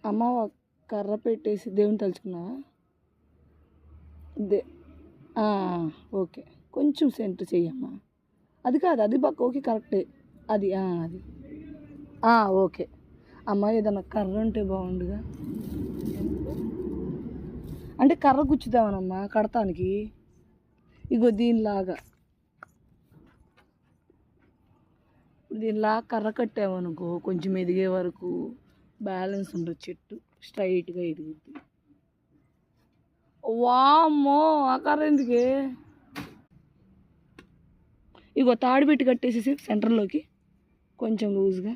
అమ్మ కర్ర పెట్టేసి దేవుని తలుచుకున్నావా? దే ఓకే, కొంచెం సెంటర్ చెయ్యమ్మా. అది కాదు, అది బాగా ఓకే, కరెక్టే. అది అది ఓకే. అమ్మ ఏదన్నా కర్ర ఉంటే బాగుండుగా. అంటే కర్ర గుచ్చుదామనమ్మా కడతానికి. ఇగో దీనిలాగా కర్ర కట్టామనుకో కొంచెం ఎదిగే వరకు బ్యాలెన్స్ ఉండదు, చెట్టు స్ట్రైట్గా ఎదుగుద్ది. వామ్మో, ఆ కర్ర ఎందుకే? ఇగో తాడు పెట్టి కట్టేసేసి సెంటర్లోకి కొంచెం లూజ్గా.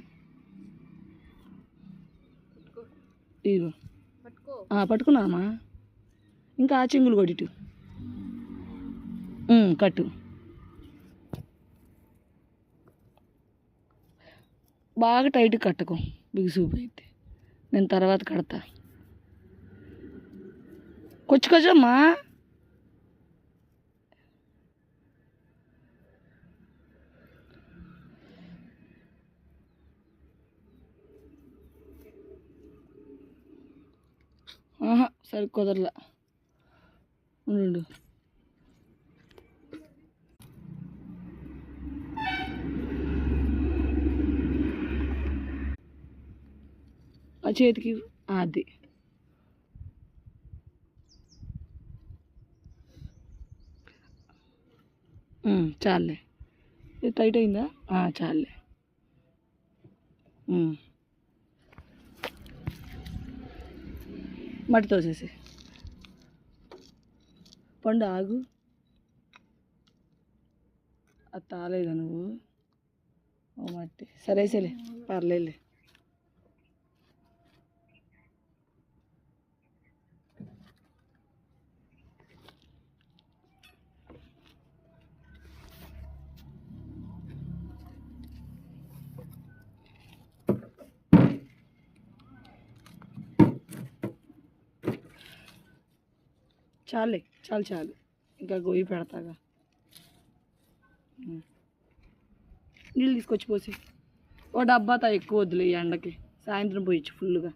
ఇగో పట్టుకున్నామా. ఇంకా ఆ చెంగులు కొట్టిటు కట్టు. బాగా టైట్గా కట్టకు, బిగుసూపు అయితే. నేను తర్వాత కడతా. కొంచెమ్మా. సరే కుదరలా, ఉండు. ఆ చేతికి అది చాలే. ఇది టైట్ అయిందా? చాలే. మట్టి తోసేసి పండు ఆగు. అది తాలేదా నువ్వు? మట్టి సరేసేలే, పర్లేదులే. చాలే, చాలు. ఇంకా గొయ్యి పెడతాగా. నీళ్ళు తీసుకొచ్చి పోసి ఓ డబ్బా ఎక్కువ వద్దులే, ఎండకి సాయంత్రం పోయచ్చు ఫుల్గా.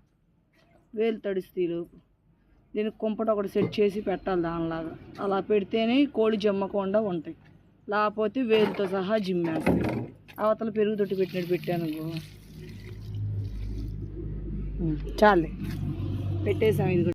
వేలు తడిస్తే లోపు దీనికి కుంపట ఒకటి సెట్ చేసి పెట్టాలి దానిలాగా. అలా పెడితేనే కోడి జమ్మకుండా ఉంటాయి, లేకపోతే వేలుతో సహా జిమ్మేస్తాయి. అవతల పెరుగు తొట్టి పెట్టినట్టు పెట్టాను. చాలే, పెట్టేసాం ఇది.